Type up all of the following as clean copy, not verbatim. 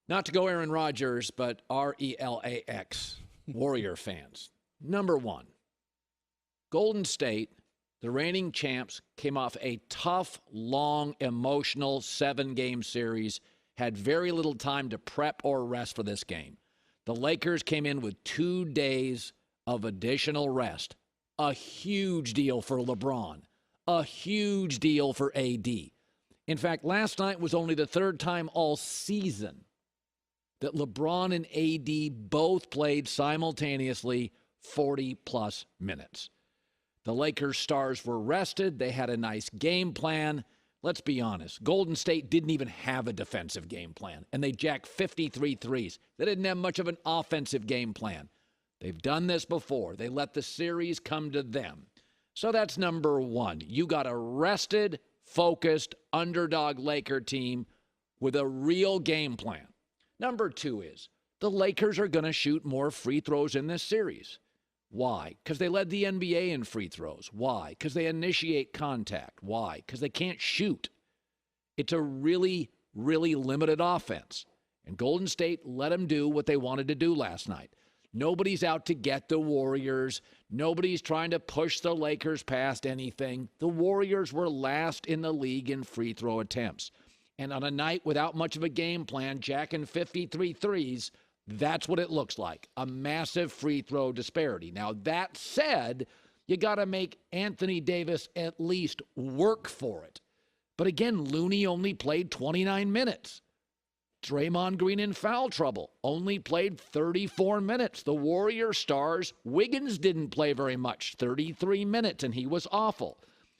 Not to go Aaron Rodgers, but RELAX, Warrior fans. Number one, Golden State, the reigning champs, came off a tough, long, emotional 7-game series, had very little time to prep or rest for this game. The Lakers came in with 2 days of additional rest. A huge deal for LeBron. A huge deal for AD. In fact, last night was only the third time all season that LeBron and AD both played simultaneously 40-plus minutes. The Lakers stars were rested. They had a nice game plan. Let's be honest. Golden State didn't even have a defensive game plan, and they jacked 53 threes. They didn't have much of an offensive game plan. They've done this before. They let the series come to them. So that's number one. You got a rested, focused, underdog Laker team with a real game plan. Number two is the Lakers are going to shoot more free throws in this series. Why? Because they led the NBA in free throws. Why? Because they initiate contact. Why? Because they can't shoot. It's a really, really limited offense. And Golden State let them do what they wanted to do last night. Nobody's out to get the Warriors. Nobody's trying to push the Lakers past anything. The Warriors were last in the league in free throw attempts. And on a night without much of a game plan, jacking 53 threes, that's what it looks like, a massive free throw disparity. Now, that said, you got to make Anthony Davis at least work for it. But again, Looney only played 29 minutes. Draymond Green in foul trouble, only played 34 minutes. The Warrior stars, Wiggins didn't play very much, 33 minutes, and he was awful.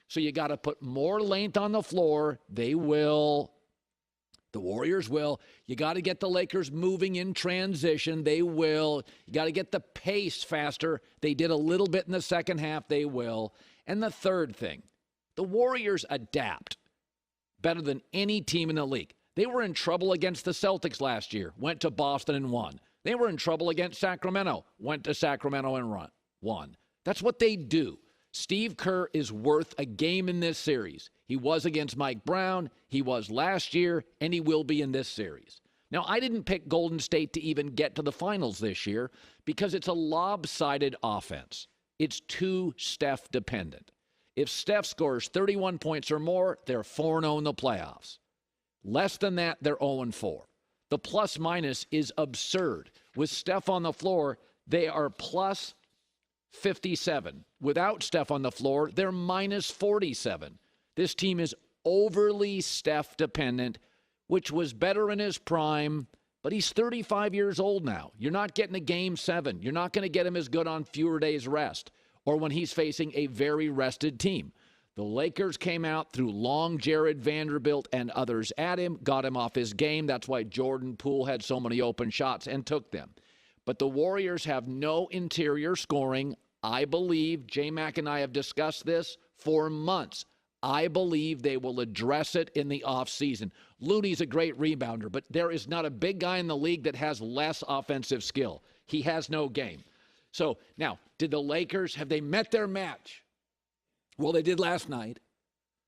So you got to put more length on the floor. They will. The Warriors will. You got to get the Lakers moving in transition. They will. You got to get the pace faster. They did a little bit in the second half. They will. And the third thing, the Warriors adapt better than any team in the league. They were in trouble against the Celtics last year, went to Boston and won. They were in trouble against Sacramento, went to Sacramento and won. That's what they do. Steve Kerr is worth a game in this series. He was against Mike Brown, he was last year, and he will be in this series. Now, I didn't pick Golden State to even get to the finals this year because it's a lopsided offense. It's too Steph dependent. If Steph scores 31 points or more, they're 4-0 in the playoffs. Less than that, they're 0-4. The plus-minus is absurd. With Steph on the floor, they are plus 57. Without Steph on the floor, they're minus 47. This team is overly Steph-dependent, which was better in his prime, but he's 35 years old now. You're not getting a Game 7. You're not going to get him as good on fewer days rest or when he's facing a very rested team. The Lakers came out through long Jared Vanderbilt and others at him, got him off his game. That's why Jordan Poole had so many open shots and took them. But the Warriors have no interior scoring. I believe, J-Mac and I have discussed this for months. I believe they will address it in the offseason. Looney's a great rebounder, but there is not a big guy in the league that has less offensive skill. He has no game. So now, did the Lakers, have they met their match? Well, they did last night.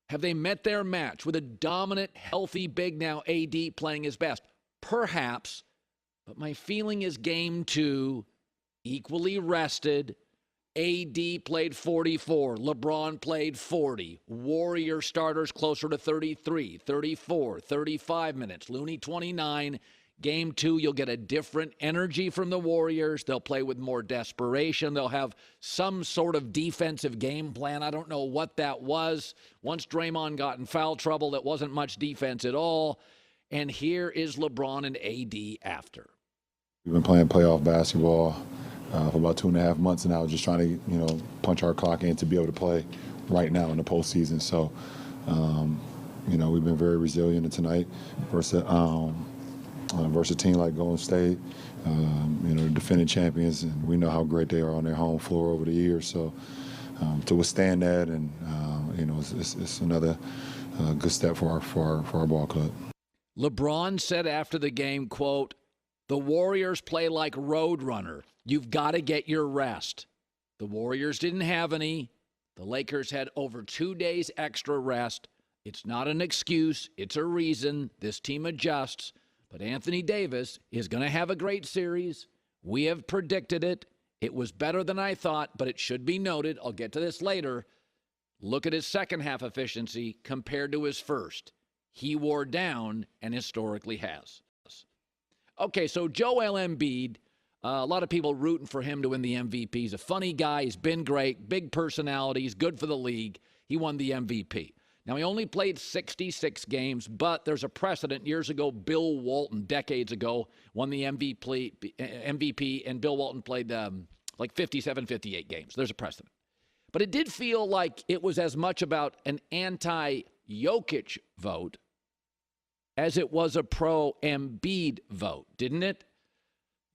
Have they met their match with a dominant, healthy, big now AD playing his best? Perhaps, but my feeling is game 2, equally rested. AD played 44. LeBron played 40. Warrior starters closer to 33, 34, 35 minutes. Looney 29. Game 2, you'll get a different energy from the Warriors. They'll play with more desperation. They'll have some sort of defensive game plan. I don't know what that was. Once Draymond got in foul trouble, that wasn't much defense at all. And here is LeBron and AD after. We've been playing playoff basketball for about 2.5 months now, just trying to, punch our clock in to be able to play right now in the postseason. So, we've been very resilient. And tonight versus a team like Golden State, the defending champions, and we know how great they are on their home floor over the years. So to withstand that, and it's another good step for our ball club. LeBron said after the game, quote, "The Warriors play like Roadrunner. You've got to get your rest." The Warriors didn't have any. The Lakers had over 2 days extra rest. It's not an excuse. It's a reason. This team adjusts. But Anthony Davis is going to have a great series. We have predicted it. It was better than I thought, but it should be noted, I'll get to this later, look at his second half efficiency compared to his first. He wore down and historically has. Okay, so Joel Embiid, a lot of people rooting for him to win the MVP. He's a funny guy. He's been great. Big personality. He's good for the league. He won the MVP. Now, he only played 66 games, but there's a precedent. Years ago, Bill Walton, decades ago, won the MVP, and Bill Walton played like 57, 58 games. There's a precedent. But it did feel like it was as much about an anti-Jokic vote as it was a pro-Embiid vote, didn't it?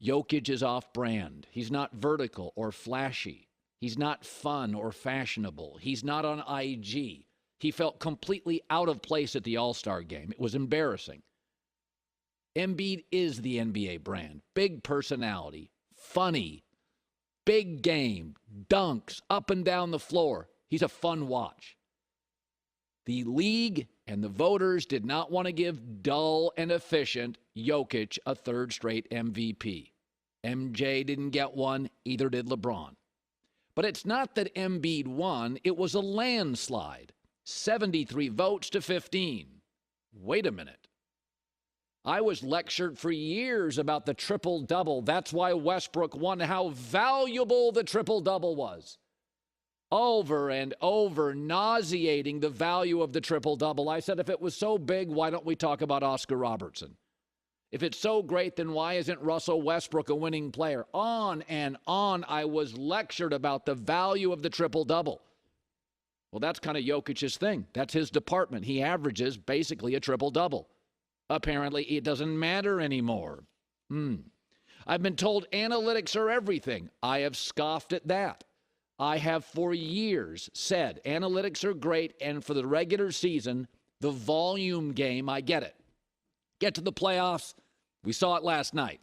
Jokic is off-brand. He's not vertical or flashy. He's not fun or fashionable. He's not on IG. He felt completely out of place at the All-Star game. It was embarrassing. Embiid is the NBA brand. Big personality, funny, big game, dunks up and down the floor. He's a fun watch. The league and the voters did not want to give dull and efficient Jokic a third straight MVP. MJ didn't get one, either did LeBron. But it's not that Embiid won, it was a landslide. 73 votes to 15. Wait a minute. I was lectured for years about the triple-double. That's why Westbrook won, how valuable the triple-double was. Over and over, nauseating the value of the triple-double. I said, if it was so big, why don't we talk about Oscar Robertson? If it's so great, then why isn't Russell Westbrook a winning player? On and on, I was lectured about the value of the triple-double. Well, that's kind of Jokic's thing. That's his department. He averages basically a triple-double. Apparently, it doesn't matter anymore. I've been told analytics are everything. I have scoffed at that. I have for years said analytics are great, and for the regular season, the volume game, I get it. Get to the playoffs. We saw it last night.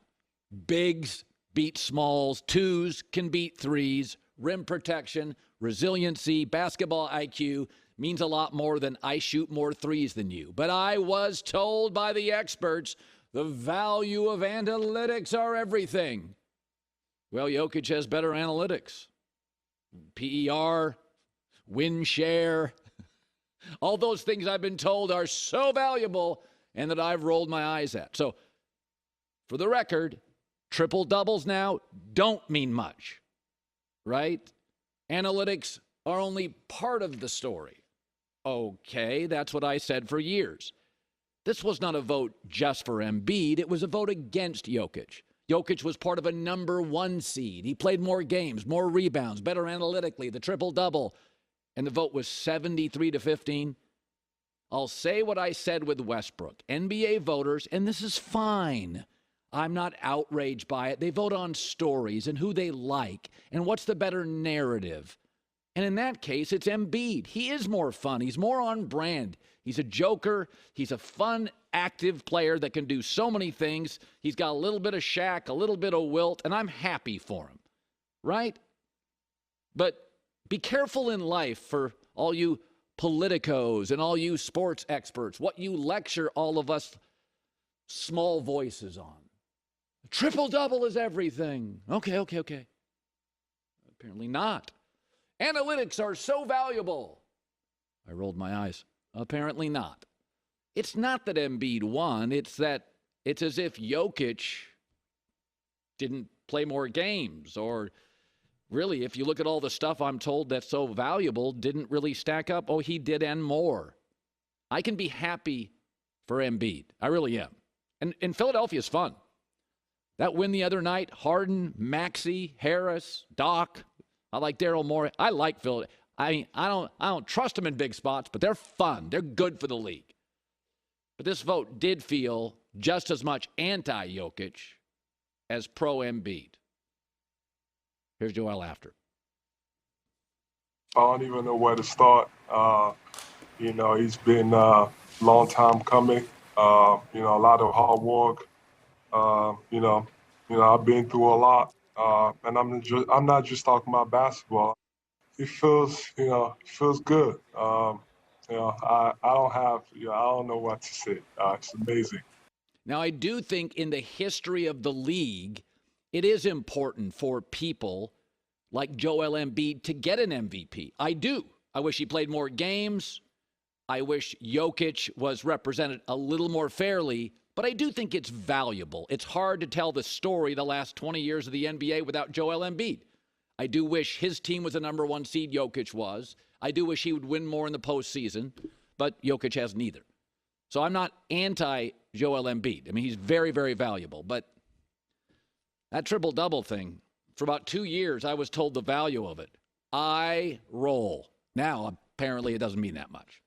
Bigs beat smalls. Twos can beat threes. Rim protection, resiliency, basketball IQ means a lot more than I shoot more threes than you. But I was told by the experts the value of analytics are everything. Well, Jokic has better analytics. PER, win share, all those things I've been told are so valuable and that I've rolled my eyes at. So, for the record, triple doubles now don't mean much, right? Analytics are only part of the story. Okay, that's what I said for years. This was not a vote just for Embiid. It was a vote against Jokic. Jokic was part of a number one seed. He played more games, more rebounds, better analytically, the triple-double. And the vote was 73-15. I'll say what I said with Westbrook. NBA voters, and this is fine. I'm not outraged by it. They vote on stories and who they like and what's the better narrative. And in that case, it's Embiid. He is more fun. He's more on brand. He's a joker. He's a fun, active player that can do so many things. He's got a little bit of Shaq, a little bit of Wilt, and I'm happy for him, right? But be careful in life for all you politicos and all you sports experts, what you lecture all of us small voices on. Triple-double is everything. Okay. Apparently not. Analytics are so valuable. I rolled my eyes. Apparently not. It's not that Embiid won. It's that it's as if Jokic didn't play more games, or really, if you look at all the stuff I'm told that's so valuable, didn't really stack up. Oh, he did and more. I can be happy for Embiid. I really am. And Philadelphia's fun. That win the other night, Harden, Maxey, Harris, Doc. I like Daryl Morey. I like Phil. I don't trust them in big spots, but they're fun. They're good for the league. But this vote did feel just as much anti-Jokic as pro-Embiid. Here's Joel after. I don't even know where to start. He's been a long time coming. A lot of hard work. I've been through a lot. And I'm not just talking about basketball. It feels good. I don't know what to say. It's amazing. Now, I do think in the history of the league, it is important for people like Joel Embiid to get an MVP. I do. I wish he played more games. I wish Jokic was represented a little more fairly, but I do think it's valuable. It's hard to tell the story the last 20 years of the NBA without Joel Embiid. I do wish his team was the number one seed. Jokic was. I do wish he would win more in the postseason, but Jokic has neither. So I'm not anti-Joel Embiid. I mean, he's very, very valuable. But that triple-double thing, for about 2 years, I was told the value of it. I roll. Now, apparently, it doesn't mean that much.